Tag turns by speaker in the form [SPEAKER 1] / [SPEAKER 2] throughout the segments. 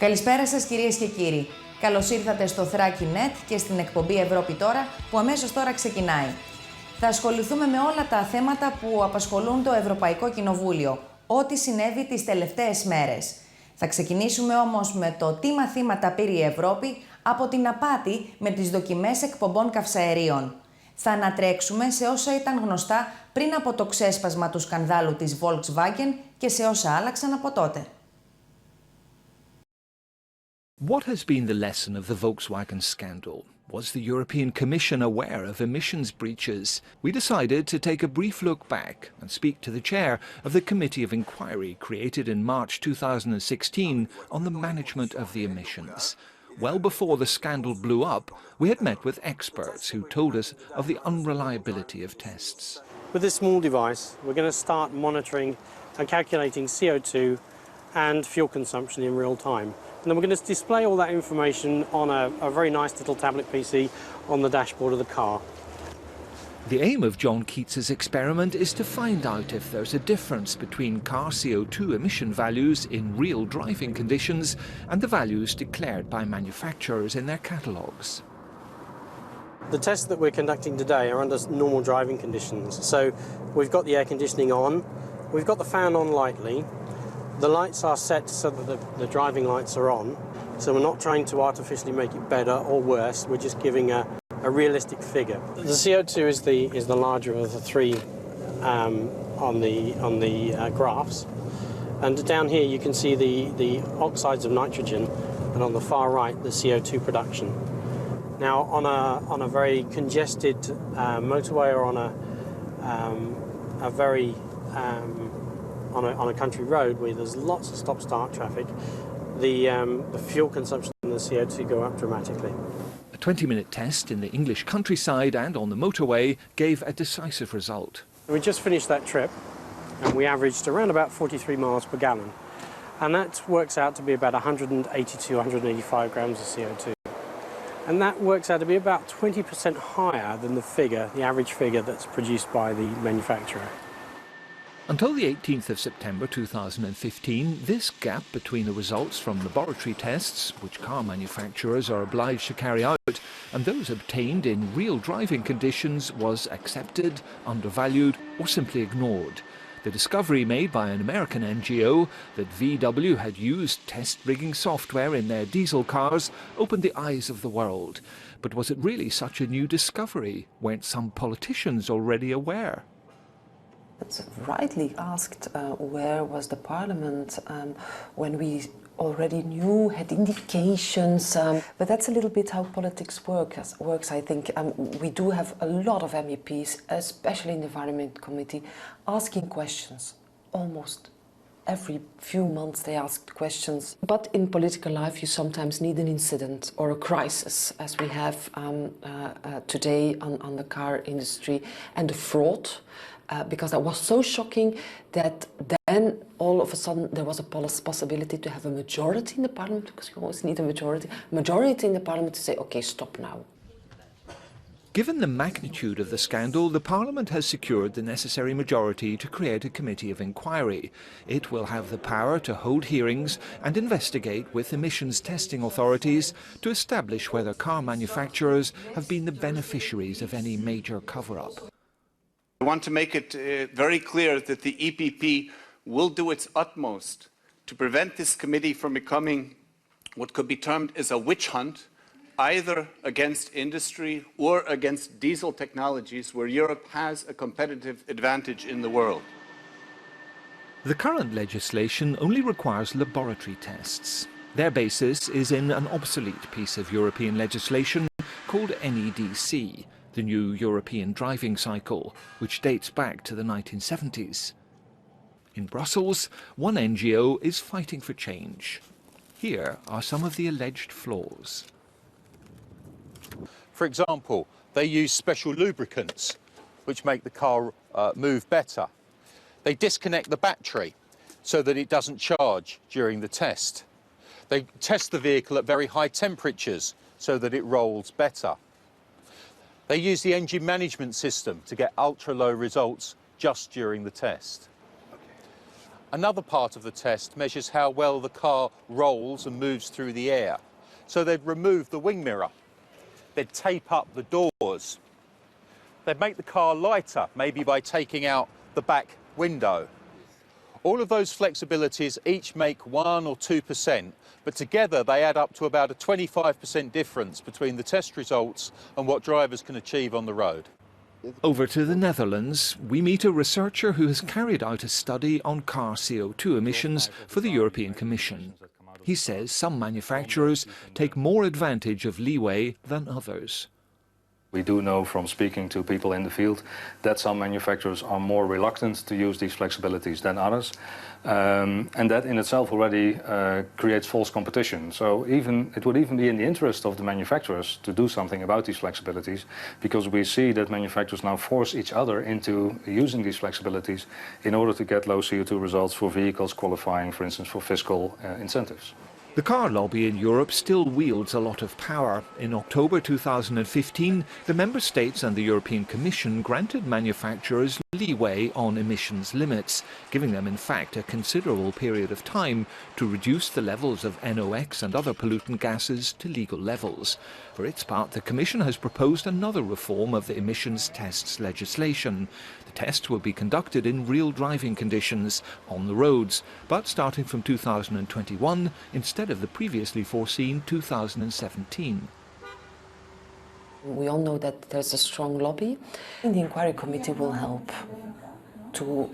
[SPEAKER 1] Καλησπέρα σας κυρίες και κύριοι. Καλώς ήρθατε στο Thrakii.net και στην εκπομπή Ευρώπη τώρα που αμέσως τώρα ξεκινάει. Θα ασχοληθούμε με όλα τα θέματα που απασχολούν το Ευρωπαϊκό Κοινοβούλιο, ό,τι συνέβη τις τελευταίες μέρες. Θα ξεκινήσουμε όμως με το τι μαθήματα πήρε η Ευρώπη από την απάτη με τις δοκιμές εκπομπών καυσαερίων. Θα ανατρέξουμε σε όσα ήταν γνωστά πριν από το ξέσπασμα του σκανδάλου της Volkswagen και σε όσα άλλαξαν από τότε.
[SPEAKER 2] What has been the lesson of the Volkswagen scandal? Was the European Commission aware of emissions breaches? We decided to take a brief look back and speak to the chair of the Committee of Inquiry created in March 2016 on the management of the emissions. Well before the scandal blew up, we had met with experts who told us of the unreliability of tests.
[SPEAKER 3] With this small device, we're going to start monitoring and calculating CO2 and fuel consumption in real time. And then we're going to display all that information on a very nice little tablet PC on the dashboard of the car.
[SPEAKER 2] The aim of John Keats's experiment is to find out if there's a difference between car CO2 emission values in real driving conditions and the values declared by manufacturers in their catalogues.
[SPEAKER 3] The tests that we're conducting today are under normal driving conditions. So we've got the air conditioning on, we've got the fan on lightly. The lights are set so that the driving lights are on, so we're not trying to artificially make it better or worse, we're just giving a realistic figure. The CO2 is the larger of the three on the graphs, and down here you can see the oxides of nitrogen, and on the far right the CO2 production. Now on a very congested motorway or on a very on a country road where there's lots of stop-start traffic, the fuel consumption and the CO2 go up dramatically.
[SPEAKER 2] A 20-minute test in the English countryside and on the motorway gave a decisive result.
[SPEAKER 3] We just finished that trip and we averaged around about 43 miles per gallon, and that works out to be about 182, 185 grams of CO2. And that works out to be about 20% higher than the average figure that's produced by the manufacturer.
[SPEAKER 2] Until the 18th of September 2015, this gap between the results from laboratory tests, which car manufacturers are obliged to carry out, and those obtained in real driving conditions was accepted, undervalued, or simply ignored. The discovery made by an American NGO that VW had used test rigging software in their diesel cars opened the eyes of the world. But was it really such a new discovery? Weren't some politicians already aware?
[SPEAKER 4] It's rightly asked where was the Parliament when we already knew, had indications, but that's a little bit how politics works, I think. We do have a lot of MEPs, especially in the Environment Committee, asking questions. Almost every few months they ask questions. But in political life you sometimes need an incident or a crisis, as we have today on the car industry, and the fraud. Because that was so shocking that then all of a sudden there was a possibility to have a majority in the parliament, because you always need a majority in the parliament to say, okay, stop now.
[SPEAKER 2] Given the magnitude of the scandal, the Parliament has secured the necessary majority to create a committee of inquiry. It will have the power to hold hearings and investigate with emissions testing authorities to establish whether car manufacturers have been the beneficiaries of any major cover-up.
[SPEAKER 5] I want to make it very clear that the EPP will do its utmost to prevent this committee from becoming what could be termed as a witch hunt, either against industry or against diesel technologies where Europe has a competitive advantage in the world.
[SPEAKER 2] The current legislation only requires laboratory tests. Their basis is in an obsolete piece of European legislation called NEDC, the new European driving cycle, which dates back to the 1970s. In Brussels, one NGO is fighting for change. Here are some of the alleged flaws.
[SPEAKER 6] For example, they use special lubricants which make the car move better. They disconnect the battery so that it doesn't charge during the test. They test the vehicle at very high temperatures so that it rolls better. They use the engine management system to get ultra-low results just during the test. Another part of the test measures how well the car rolls and moves through the air. So they'd remove the wing mirror, they'd tape up the doors, they'd make the car lighter, maybe by taking out the back window. All of those flexibilities each make 1 or 2%, but together they add up to about a 25% difference between the test results and what drivers can achieve on the road.
[SPEAKER 2] Over to the Netherlands, we meet a researcher who has carried out a study on car CO2 emissions for the European Commission. He says some manufacturers take more advantage of leeway than others.
[SPEAKER 7] We do know from speaking to people in the field that some manufacturers are more reluctant to use these flexibilities than others. And that in itself already creates false competition. So it would even be in the interest of the manufacturers to do something about these flexibilities, because we see that manufacturers now force each other into using these flexibilities in order to get low CO2 results for vehicles qualifying, for instance, for fiscal incentives.
[SPEAKER 2] The car lobby in Europe still wields a lot of power. In October 2015, the Member States and the European Commission granted manufacturers leeway on emissions limits, giving them in fact a considerable period of time to reduce the levels of NOx and other pollutant gases to legal levels. For its part, the Commission has proposed another reform of the emissions tests legislation. The tests will be conducted in real driving conditions on the roads, but starting from 2021 instead of the previously foreseen 2017.
[SPEAKER 4] We all know that there's a strong lobby. The inquiry committee will help to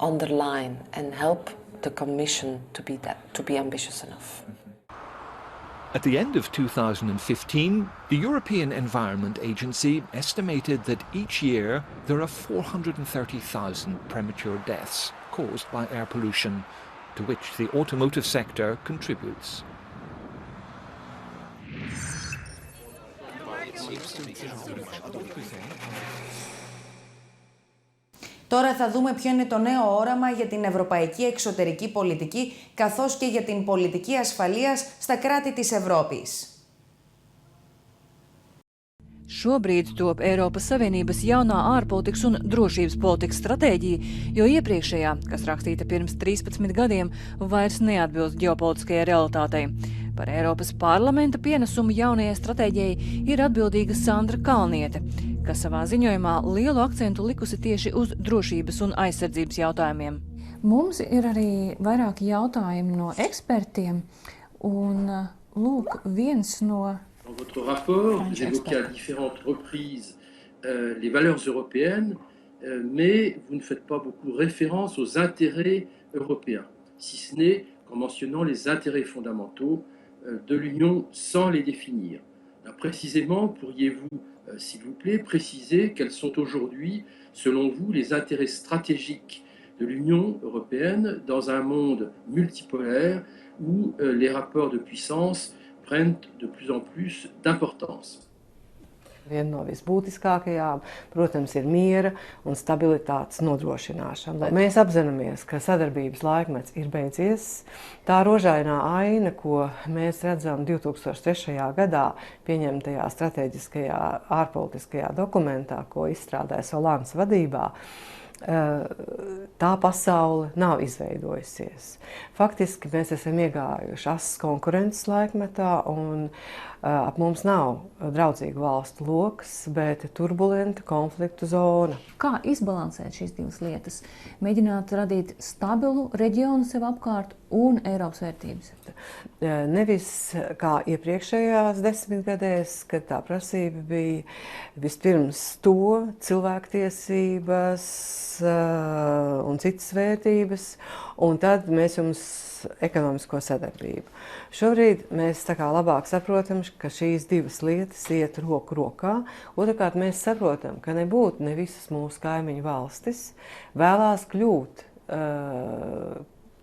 [SPEAKER 4] underline and help the Commission to be ambitious enough.
[SPEAKER 2] At the end of 2015, the European Environment Agency estimated that each year there are 430,000 premature deaths caused by air pollution, to which the automotive sector contributes.
[SPEAKER 1] Τώρα θα δούμε ποιο είναι το νέο όραμα για την ευρωπαϊκή εξωτερική πολιτική, καθώς και για την πολιτική ασφαλείας στα κράτη της Ευρώπης.
[SPEAKER 8] Šobrīd top Eiropas Savienības jaunā ārpolitikas un drošības politikas stratēģija, jo iepriekšējā, kas rakstīta pirms 13 gadiem, vairs neatbilst ģeopolitiskajai realitātei. Par Eiropas parlamenta pienesumu jaunajai stratēģijai ir atbildīga Sandra Kalniete, kas savā ziņojumā lielu akcentu likusi tieši uz drošības un aizsardzības jautājumiem.
[SPEAKER 9] Mums ir arī vairāki jautājumi no ekspertiem, un lūk, viens no...
[SPEAKER 10] Dans votre rapport, vous évoquez à différentes reprises les valeurs européennes, mais vous ne faites pas beaucoup référence aux intérêts européens, si ce n'est qu'en mentionnant les intérêts fondamentaux de l'Union sans les définir. Alors, précisément, pourriez-vous, s'il vous plaît, préciser quels sont aujourd'hui, selon vous, les intérêts stratégiques de l'Union européenne dans un monde multipolaire où les rapports de puissance prennent de plus en plus d'importance.
[SPEAKER 11] Viena no visbūtiskākajām, protams, ir miera un stabilitātes nodrošināšana. Mēs apzināmies, ka sadarbības laikmets ir beidzies. Tā rožainā aina, ko mēs redzam 2003. Gadā pieņemtajā strateģiskajā ārpolitiskajā dokumentā, ko izstrādāja Solānas vadībā, tā pasaule nav izveidojusies. Faktiski mēs esam iegājuši asas konkurences laikmetā, un ap mums nav draudzīgu valstu lokas, bet turbulenta konfliktu zona.
[SPEAKER 9] Kā izbalansēt šīs divas lietas? Mēģināt radīt stabilu reģionu sev apkārt un Eiropas vērtības?
[SPEAKER 11] Nevis kā iepriekšējās desmitgadēs, kad tā prasība bija vispirms to cilvēktiesības un citas vērtības, un tad mēs jums ekonomisko sadarbību. Šobrīd mēs tā kā labāk saprotam, ka šīs divas lietas iet roku rokā. Otrkārt, mēs saprotam, ka nebūtu ne visas mūsu kaimiņu valstis vēlās kļūt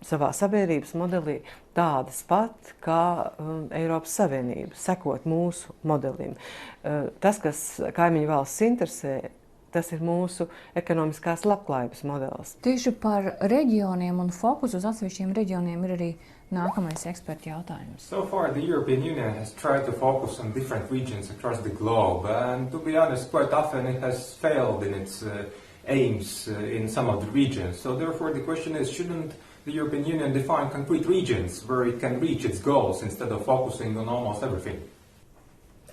[SPEAKER 11] savā sabiedrības modelī tādas pat kā Eiropas Savienība, sekot mūsu modelim. Tas, kas kaimiņu valsts interesē, tas ir mūsu ekonomiskās labklājības modelis.
[SPEAKER 9] Tieši par reģioniem un fokusu uz atsevišķiem reģioniem ir arī nākamais eksperta jautājums.
[SPEAKER 12] So far, the European Union has tried to focus on different regions across the globe, and to be honest, quite often it has failed in its aims in some of the regions. So therefore, the question is, shouldn't the European Union define concrete regions where it can reach its goals instead of focusing on almost everything.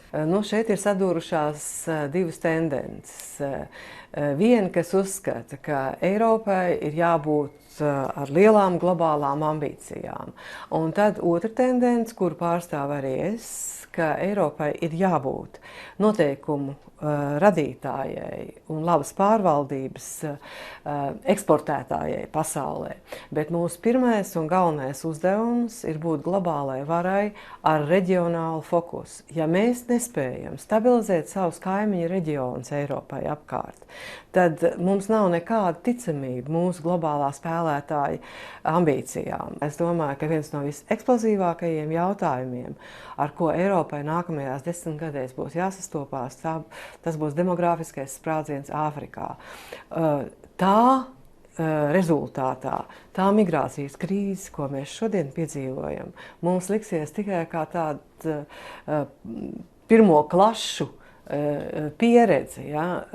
[SPEAKER 11] Nu, šeit ir sadūrušās divas tendences. Viena, kas uzskata, ka Eiropai ir jābūt ar lielām globālām ambīcijām. Un tad otra tendence, kuru pārstāv arī es, ka Eiropai ir jābūt noteikumu radītājai un labas pārvaldības eksportētājai pasaulē. Bet mūsu pirmais un galvenais uzdevums ir būt globālai varai ar reģionālu fokusu. Ja mēs nespējam stabilizēt savus kaimiņu reģionus Eiropai apkārt, tad mums nav nekāda ticamība mūsu globālā spēlētāja ambīcijām. Es domāju, ka viens no viseksplosīvākajiem jautājumiem, ar ko Eiropai nākamajās 10 gadēs būs jāsastopās, tas būs demogrāfiskais sprādziens Āfrikā. Tā rezultātā, tā migrācijas krīze, ko mēs šodien piedzīvojam, mums liksies tikai kā tāda pirmo klašu pieredze. Ja?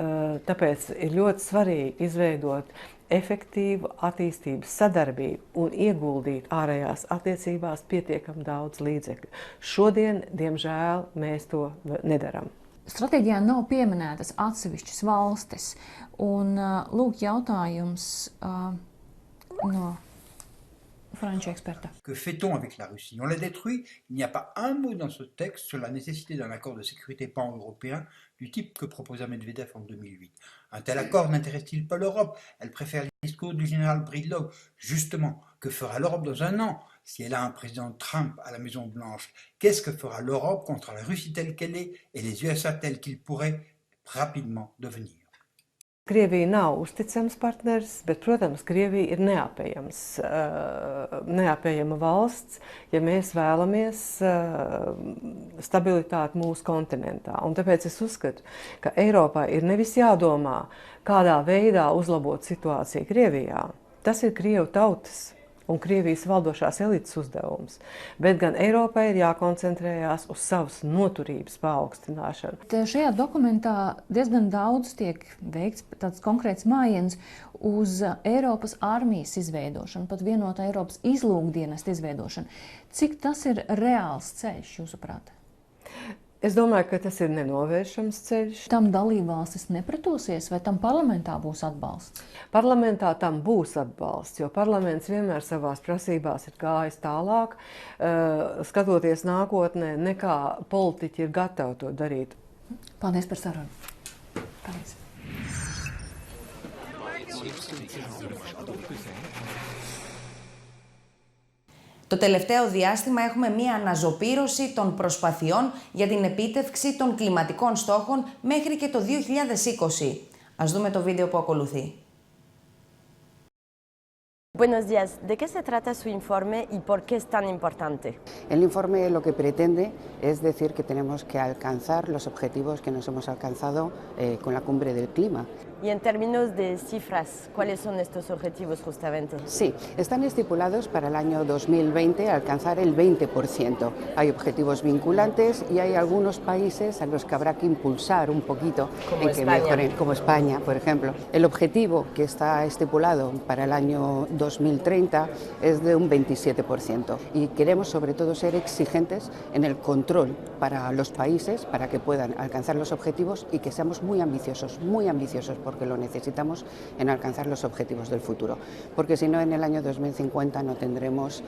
[SPEAKER 11] Tāpēc ir ļoti svarīgi izveidot efektīvu attīstības sadarbību un ieguldīt ārējās attiecībās pietiekami daudz līdzekļu. Šodien, diemžēl, mēs to nedaram.
[SPEAKER 9] Stratēģijā nav pieminētas atsevišķas valstis. Un lūk jautājums no franču eksperta.
[SPEAKER 13] Que fait-on avec la Russie? On la détruit. Il n'y a pas un mot dans ce texte sur la nécessité d'un accord de sécurité pan-européen du type que proposa Medvedev en 2008. Un tel accord n'intéresse-t-il pas l'Europe? Elle préfère le discours du général Breedlove. Justement, que fera l'Europe dans un an si elle a un président Trump à la Maison-Blanche? Qu'est-ce que fera l'Europe contre la Russie telle qu'elle est et les USA tels qu'ils pourraient rapidement devenir?
[SPEAKER 11] Krievija nav uzticams partners, bet, protams, Krievija ir neapējama valsts, ja mēs vēlamies stabilitāti mūsu kontinentā. Un tāpēc es uzskatu, ka Eiropā ir nevis jādomā, kādā veidā uzlabot situāciju Krievijā. Tas ir Krievu tautas un Krievijas valdošās elites uzdevums, bet gan Eiropai ir jākoncentrējās uz savas noturības paaugstināšanu.
[SPEAKER 9] Šajā dokumentā diezgan daudz tiek veikts tāds konkrēts mājiens uz Eiropas armijas izveidošanu, pat vienota Eiropas izlūkdienesta izveidošanu. Cik tas ir reāls ceļš, jūsuprāt?
[SPEAKER 11] Es domāju, ka tas ir nenovēršams ceļš.
[SPEAKER 9] Tam dalībvalstis nepretosies, vai tam parlamentā būs atbalsts?
[SPEAKER 11] Parlamentā tam būs atbalsts, jo parlaments vienmēr savās prasībās ir gājis tālāk, skatoties nākotnē, nekā politiķi ir gatavi to darīt.
[SPEAKER 9] Paldies par sarunu. Paldies.
[SPEAKER 1] Το τελευταίο διάστημα έχουμε μία αναζωπήρωση των προσπαθειών για την επίτευξη των κλιματικών στόχων μέχρι και το 2020. Ας δούμε το βίντεο που ακολουθεί.
[SPEAKER 14] Buenos días. ¿De qué se trata su informe y por qué es tan importante?
[SPEAKER 15] El informe lo que pretende es decir que tenemos que alcanzar los objetivos que nos hemos alcanzado con la cumbre del clima.
[SPEAKER 14] Y en términos de cifras, ¿cuáles son estos objetivos justamente?
[SPEAKER 15] Sí, están estipulados para el año 2020 alcanzar el 20%. Hay objetivos vinculantes y hay algunos países a los que habrá que impulsar un poquito en que mejoren, como España, por ejemplo. El objetivo que está estipulado para el año 2030 es de un 27% y queremos sobre todo ser exigentes en el control para los países para que puedan alcanzar los objetivos y que seamos muy ambiciosos porque lo necesitamos en alcanzar los objetivos del futuro, porque si no en el año 2050 no tendremos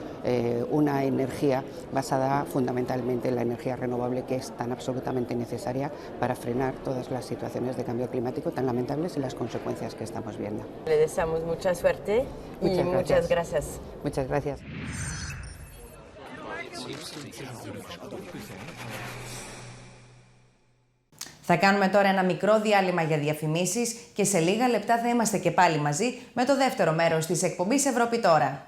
[SPEAKER 15] una energía basada fundamentalmente en la energía renovable que es tan absolutamente necesaria para frenar todas las situaciones de cambio climático tan lamentables y las consecuencias que estamos viendo.
[SPEAKER 14] Le deseamos mucha suerte y muchas gracias.
[SPEAKER 15] Muchas gracias.
[SPEAKER 1] Θα κάνουμε τώρα ένα μικρό διάλειμμα για διαφημίσεις και σε λίγα λεπτά θα είμαστε και πάλι μαζί με το δεύτερο μέρος της εκπομπής Ευρώπη τώρα.